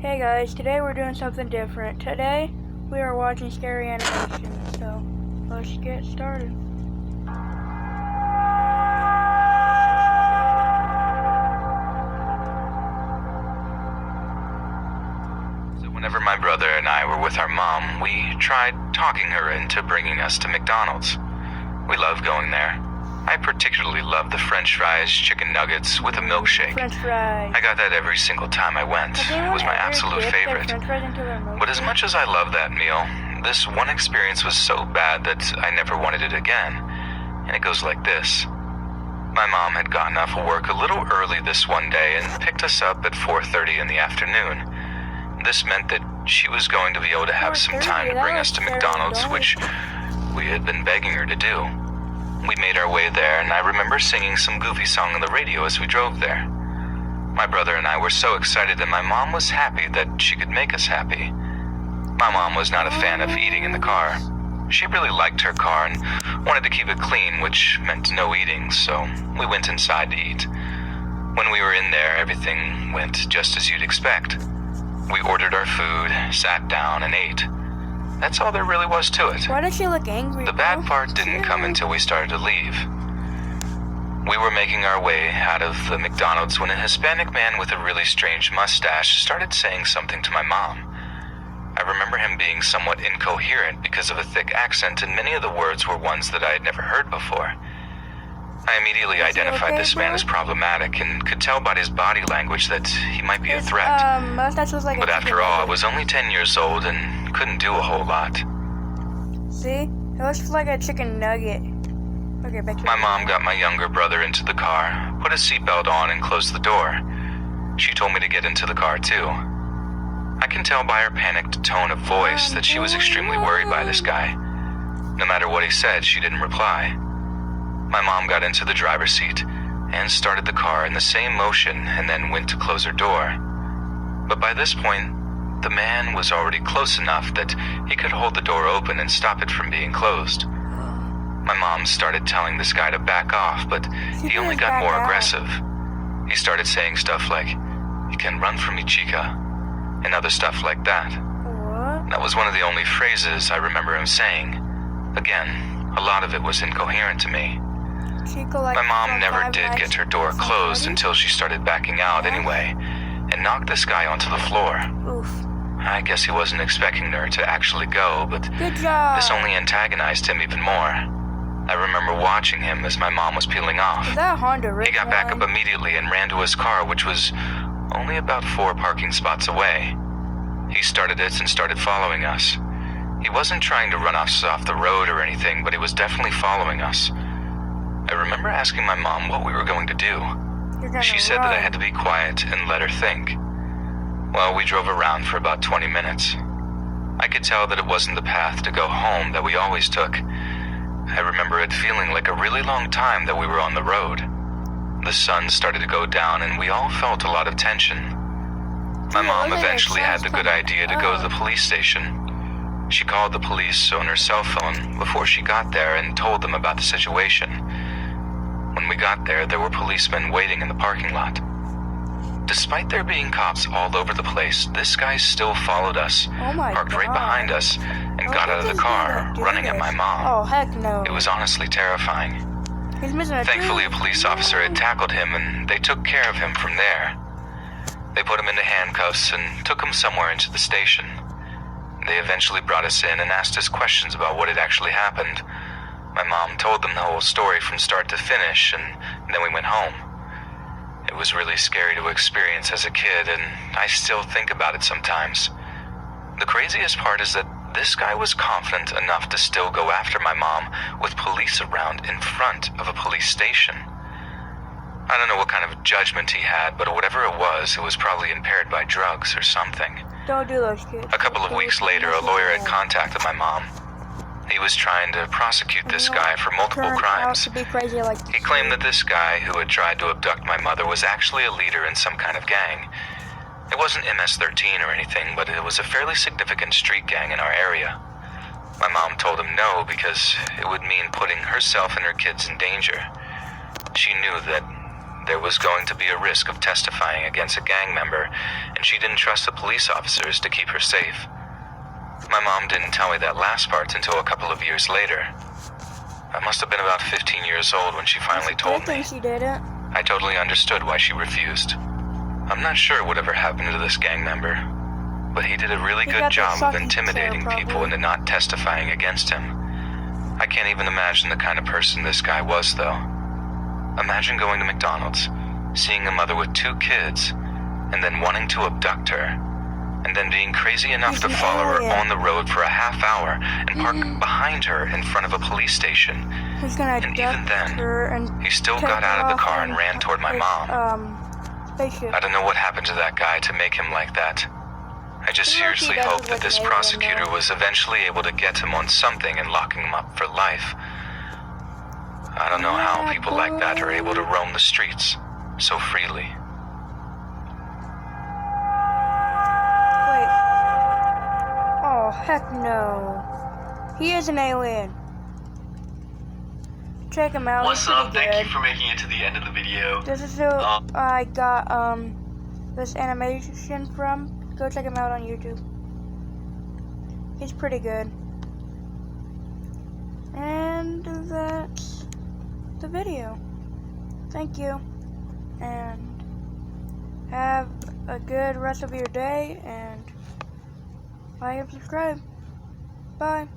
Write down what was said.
Hey guys, today we're doing something different. Today we are watching scary animation, so let's get started. So whenever my brother and I were with our mom, we tried talking her into bringing us to McDonald's. We love going there. I particularly love the French fries, chicken nuggets with a milkshake. French fries. I got that every single time I went. It was my absolute favorite. But as much as I love that meal, this one experience was so bad that I never wanted it again. And it goes like this. My mom had gotten off of work a little early this one day and picked us up at 4:30 in the afternoon. This meant that she was going to be able to have some time to bring us to McDonald's, which we had been begging her to do. We made our way there, and I remember singing some goofy song on the radio as we drove there. My brother and I were so excited, and my mom was happy that she could make us happy. My mom was not a fan of eating in the car. She really liked her car and wanted to keep it clean, which meant no eating, so we went inside to eat. When we were in there, everything went just as you'd expect. We ordered our food, sat down, and ate. That's all there really was to it. Why does she look angry? The bad part didn't come until we started to leave. We were making our way out of the McDonald's when a Hispanic man with a really strange mustache started saying something to my mom. I remember him being somewhat incoherent because of a thick accent, and many of the words were ones that I had never heard before. I immediately identified this man as problematic and could tell by his body language that he might be a threat. But after all, I was only 10 years old and couldn't do a whole lot. See? It looks like a chicken nugget. Okay, back to my mom got my younger brother into the car, put his seatbelt on, and closed the door. She told me to get into the car, too. I can tell by her panicked tone of voice that she was extremely worried by this guy. No matter what he said, she didn't reply. My mom got into the driver's seat and started the car in the same motion and then went to close her door. But by this point, the man was already close enough that he could hold the door open and stop it from being closed. My mom started telling this guy to back off, but he only got more aggressive. He started saying stuff like, "You can run from me, chica," and other stuff like that. What? That was one of the only phrases I remember him saying. Again, a lot of it was incoherent to me. My mom never did get her door closed until she started backing out anyway, and knocked this guy onto the floor. Oof. I guess he wasn't expecting her to actually go, but Good job. this only antagonized him even more. I remember watching him as my mom was peeling off. Is that a Honda Ridge He got back up immediately and ran to his car, which was only about 4 parking spots away. He started it and started following us. He wasn't trying to run us off the road or anything, but he was definitely following us. I remember asking my mom what we were going to do. She said that I had to be quiet and let her think. Well, we drove around for about 20 minutes. I could tell that it wasn't the path to go home that we always took. I remember it feeling like a really long time that we were on the road. The sun started to go down and we all felt a lot of tension. My mom eventually had the good idea to go to the police station. She called the police on her cell phone before she got there and told them about the situation. When we got there, there were policemen waiting in the parking lot. Despite there being cops all over the place, this guy still followed us, parked right behind us, and got out of the car, running at my mom. Oh, heck no. It was honestly terrifying. He's missing a Thankfully, a tooth. police officer had tackled him, and they took care of him from there. They put him into handcuffs and took him somewhere into the station. They eventually brought us in and asked us questions about what had actually happened. My mom told them the whole story from start to finish, and then we went home. It was really scary to experience as a kid, and I still think about it sometimes. The craziest part is that this guy was confident enough to still go after my mom with police around in front of a police station. I don't know what kind of judgment he had, but whatever it was probably impaired by drugs or something. Don't do those, kids. A couple of weeks later, a lawyer had contacted my mom. He was trying to prosecute this guy for multiple crimes. He claimed that this guy who had tried to abduct my mother was actually a leader in some kind of gang. It wasn't MS-13 or anything, but it was a fairly significant street gang in our area. My mom told him no because it would mean putting herself and her kids in danger. She knew that There was going to be a risk of testifying against a gang member, and she didn't trust the police officers to keep her safe. My mom didn't tell me that last part until a couple of years later. I must have been about 15 years old when she finally told I me. think she did it. I totally understood why she refused. I'm not sure whatever happened to this gang member, but he did a really good job of intimidating people into not testifying against him. I can't even imagine the kind of person this guy was, though. Imagine going to McDonald's, seeing a mother with 2 kids, and then wanting to abduct her, and then being crazy enough to follow her on the road for a half hour and park behind her in front of a police station. And even then, he still got out of the car and ran toward my mom. I don't know what happened to that guy to make him like that. I just seriously hope that this prosecutor was eventually able to get him on something and lock him up for life. I don't know how people like that are able to roam the streets so freely. Wait. Oh, heck no. He is an alien. Check him out. What's up? Thank you for making it to the end of the video. This is who I got this animation from. Go check him out on YouTube. He's pretty good. And that's the video. Thank you. And have a good rest of your day. And like and subscribe. Bye.